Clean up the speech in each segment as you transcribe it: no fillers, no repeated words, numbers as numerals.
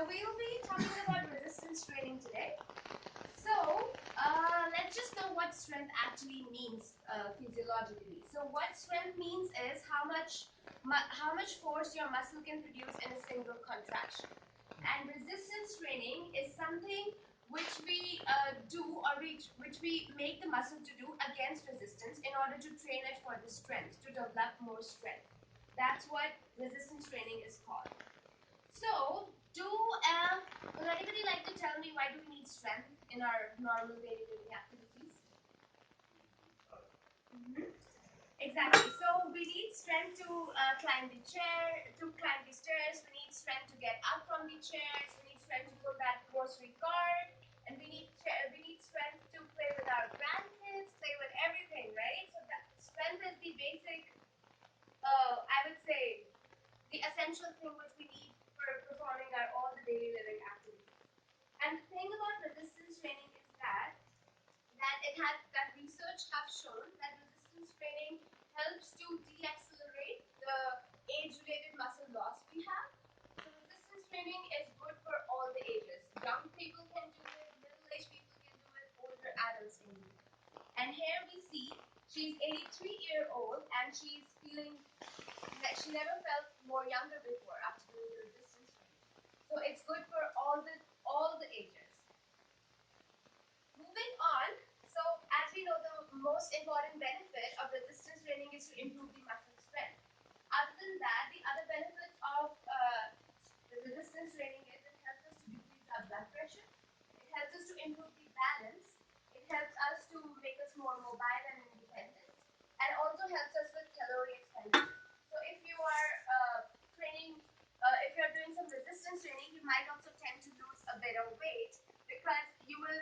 we'll be talking about resistance training today. So, let's just know what strength actually means physiologically. So, what strength means is how much force your muscle can produce in a single contraction. And resistance training is something which we do or which we make the muscle to do against resistance in order to train it for the strength, to develop more strength. That's what resistance training is called. So, would anybody like to tell me why do we need strength in our normal daily living activities? Mhm. Exactly. So we need strength to climb the chair, to climb the stairs. We need strength to get up from the chairs. We need strength to pull that grocery cart, and we need strength to play with our grandkids, play with everything, right? So that strength is the basic. I would say the essential thing which we need for performing our all the daily living activities. And the thing about resistance training is that research have shown that resistance training helps to de-accelerate the age-related muscle loss we have. So resistance training is good for all the ages. Young people can do it, middle-aged people can do it, older adults can do it. And here we see she's 83-year-old and she's feeling that she never felt more younger before after doing the resistance training. So it's good for all the ages. Moving on, so as we know, the most important benefit of resistance training is to improve the muscle strength. Other than that, the other benefits of the resistance training is it helps us to decrease our blood pressure, it helps us to improve the balance, it helps us to make us more mobile and independent, and also helps us with calorie expenditure. So if you are if you are doing some resistance training, you might also tend to lose a bit of weight because you will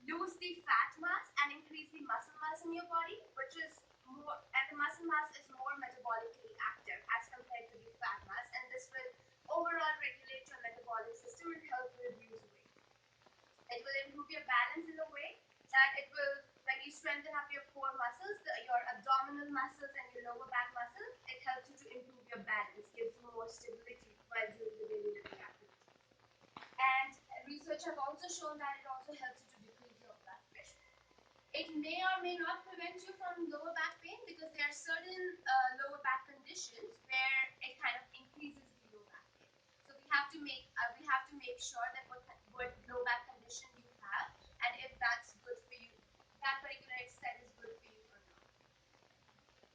lose the fat mass and increase the muscle mass in your body, which is more, and the muscle mass is more metabolically active as compared to the fat mass, and this will overall regulate your metabolic system and help you reduce weight. It will improve your balance in a way that it will, when you strengthen up your core muscles, your abdominal muscles and your lower back muscles, it helps you to improve your balance, gives you more stability while doing the daily living activities. And research have also shown that it also helps you to decrease your blood pressure. It may or may not prevent you from lower back pain because there are certain lower back conditions where it kind of increases the low back pain. So we have to make sure that what low back condition you have and if that's good for you, that particular exercise is good for you or not.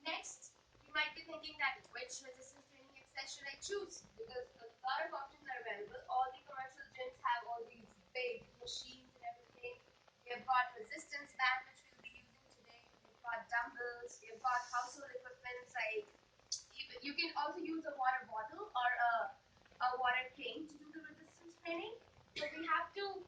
Next, you might be thinking that which resistance training exercise should I choose? Because a lot of options are available. All the commercial gyms have all these big machines and everything. They've got resistance band, which we'll be using today. They've got dumbbells. They've got household equipment like you can also use a water bottle or a water cane to do the resistance training. So we have to.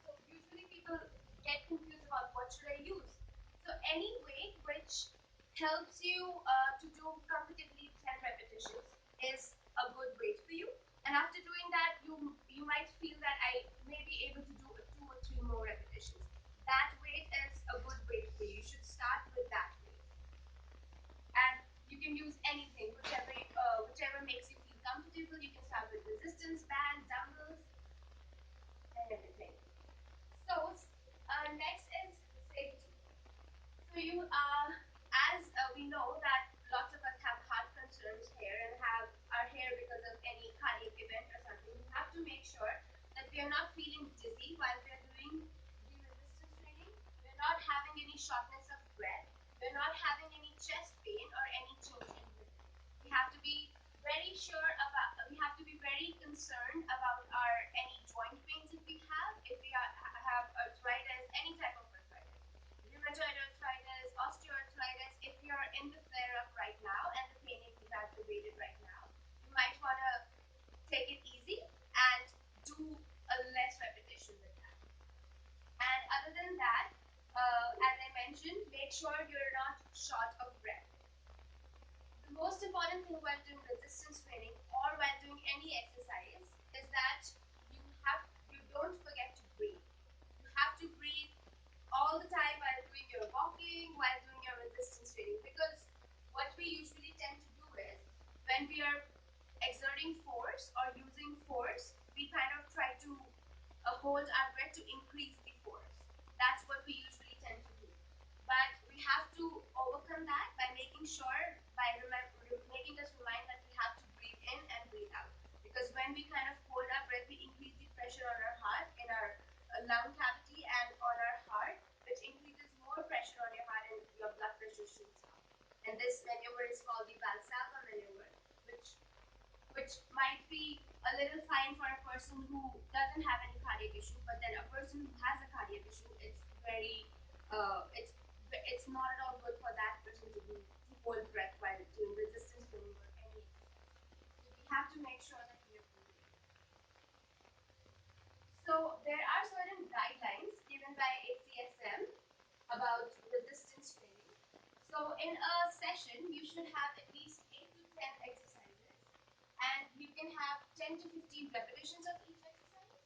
So usually people get confused about what should I use. So any weight which helps you to do comfortably 10 repetitions is a good weight for you. And after doing that, you might feel that I may be able to do two or three more repetitions. That weight is a good weight for you. You should start with that weight. And you can use anything, whichever makes you feel comfortable. You can start with resistance band, dumbbells, and everything. So next is safety. So we know that lots of us have heart concerns here and are here because of any cardiac event or something. We have to make sure that we are not feeling dizzy while we are doing the resistance training. We're not having any shortness of breath. We're not having any chest pain or any change in rhythm. We have to be very sure about. We have to be very concerned about our any joint pains if we have. If we have arthritis, any type of arthritis, rheumatoid arthritis, osteoarthritis. If you're in the flare up right now and the pain is exacerbated right now, you might want to take it easy and do a less repetition with that. And other than that, as I mentioned, make sure you're not short of breath. The most important thing while doing resistance training or while doing any exercise is that you don't forget to breathe. You have to breathe all the time while doing your walking, while doing your resistance training. Because what we usually tend to do is when we are exerting force or using force, we kind of try to hold our breath to increase the force. That's what we usually tend to do. But we have to overcome that by making sure, by making us remind that we have to breathe in and breathe out. Because when we kind of hold our breath, we increase the pressure on our heart, in our lung cavity, and on our heart, which increases more pressure on your heart and your blood pressure shoots up. And this maneuver is called the Valsalva maneuver, which might be a little fine for a person who doesn't have any cardiac issue, but then a person who has a cardiac issue, it's very, it's not at all good for that person to do to hold breath while doing resistance training or any exercise. So we have to make sure that we are breathing. So there are certain guidelines given by ACSM about resistance training. So in a session, you should have at least 8 to 10 exercises, and you can have 10 to 15 repetitions of each exercise.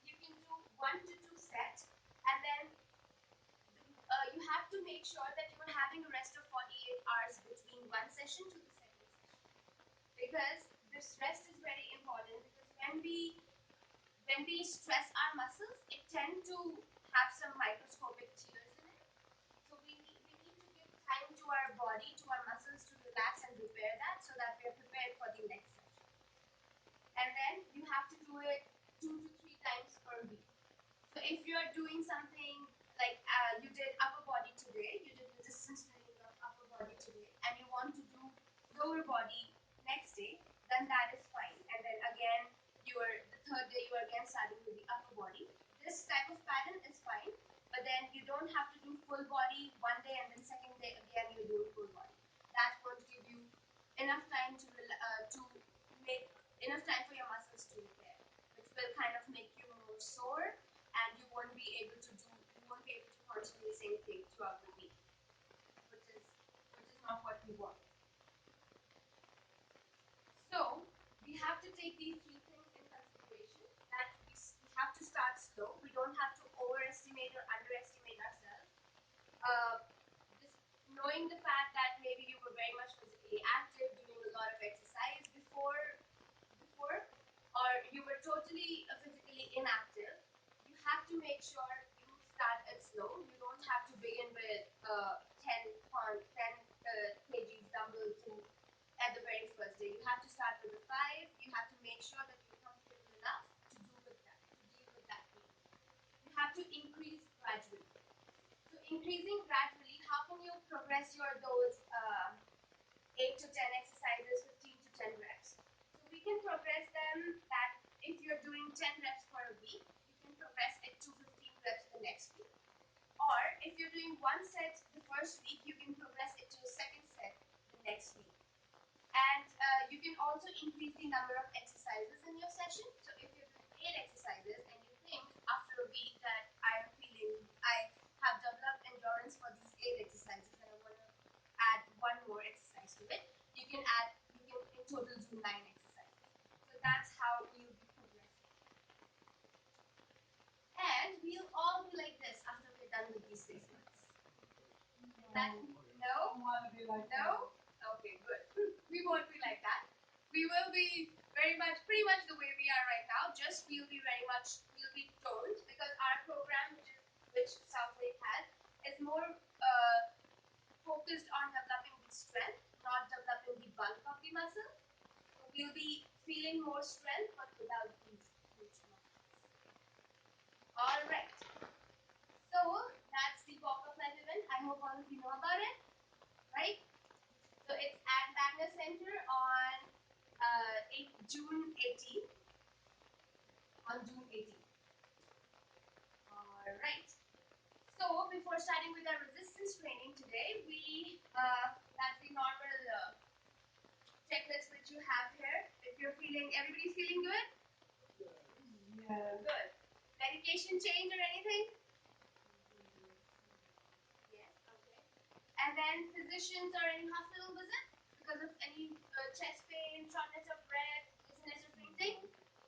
You can do 1 to 2 sets, and then you have to make sure that you are having a rest of 48 hours between one session to the second session, because this rest is very important, because when we stress our muscles, it tend to have some microscopic tears in it. So we need to give time to our body, to our muscles to relax and repair that, so that we are prepared for the next session. And then you have to do it 2 to 3 times per week. So if you're doing something like you did upper body today, you did resistance training of upper body today, and you want to do lower body next day, then that is fine. And then again, the third day you are again starting with the upper body. This type of pattern is fine, but then you don't have to do full body one day and then second day again you're doing full body. That's going to give you enough time to make enough time for your muscles to repair, which will kind of make you more sore, and you won't be able to continue the same thing throughout the week, which is not what we want. So we have to take these three things in consideration. That we have to start slow. We don't have to overestimate or underestimate ourselves. Just knowing the fact that maybe you were very much physically active, doing a lot of exercise before, or you were totally physically inactive, you have to make sure you start it slow. You don't have to begin with 10 kgs dumbbell at the very first day. You have to start with the 5. You have to make sure that you're comfortable enough to deal with that pain. You have to increase gradually. So increasing gradually, how can you progress those 8 to 10 exercises, 15 to 10 reps? So we can progress them that if you're doing 10 reps for a week, you can progress it to 15 reps the next week. Or if you're doing one set the first week, you can progress it to a second set the next week. And you can also increase the number of exercises in your session. So if you're doing 8 exercises and you think after a week that I have developed endurance for these 8 exercises and I want to add one more exercise to it, you can in total do 9 exercises. So that's how we'll be progressing. And we'll all be like this after we're done with these 6 months. No? No? Okay, good. We won't be like that. We will be pretty much the way we are right now, just we'll be toned, because our program, which South Lake has, is more focused on developing the strength, not developing the bulk of the muscle. So we'll be feeling more strength, but without these huge muscles. All right. So that's the Walk of Life event. I hope all of you know about it, right? So it's at Wagner Center on June 18th. On June 18th. All right. So before starting with our resistance training today, that's the normal checklist which you have here. If everybody's feeling good? Yeah. Good. Medication change or anything? Yes. Okay. And then physicians or any hospital visit because of any chest pain, shortness of breath, dizziness, or fainting?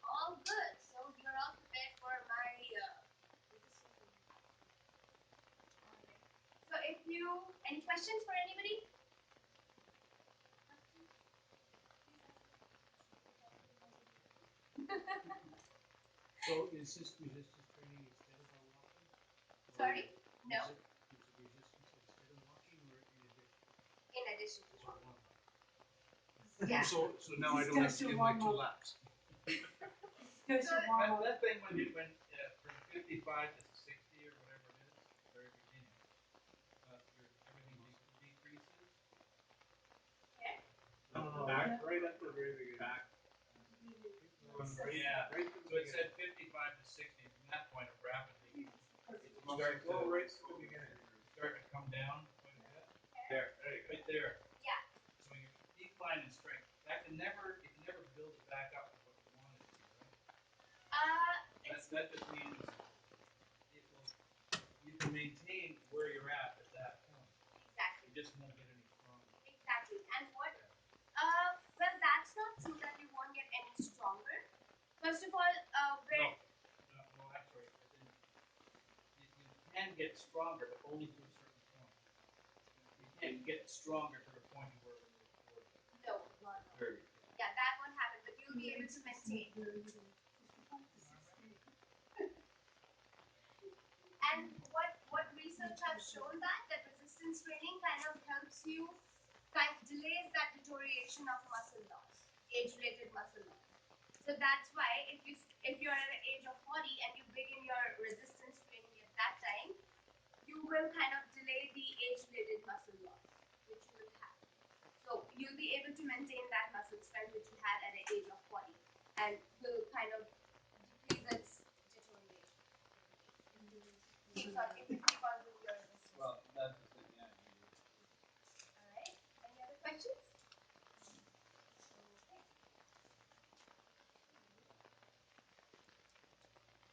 All good. So you're all prepared for my resistance training. All right. So any questions for anybody? Questions? Please ask. So is this resistance training instead of walking? Or Sorry? No, is it resistance instead of walking or in addition? in addition to As a walking. warm up. Yeah. So now I don't have to give my two laps. So, That thing when from 55 to 60 or whatever it is, very beginning, your everything decreases. here. Back, right at the very beginning. Back. Yeah. Right from the So it beginning. said 55 to 60. From that point, it rapidly It's start go to right to the beginning. start to come down quite a bit. There you go. Right there. Yeah. So your decline in strength, that can never, you can never build it back up to what you want it to be, right? It's That just means it will, you can maintain where you're at that point. exactly. You just won't get any stronger. Exactly. And what? Yeah. Well, that's not true that you won't get any stronger. First of all, where No, actually, I think you can get stronger, but only to a certain point. You can't get stronger to the point you were when you were 40. no, Very. yeah, that won't happen. But you'll be able to maintain. And what research has shown that resistance training kind of helps you, kind of delays that deterioration of muscle loss, age-related muscle loss. So that's why if you're at the age of 40 and you begin your resistance training at that time, you will kind of delay the age-related muscle loss which you will have. So you'll be able to maintain that muscle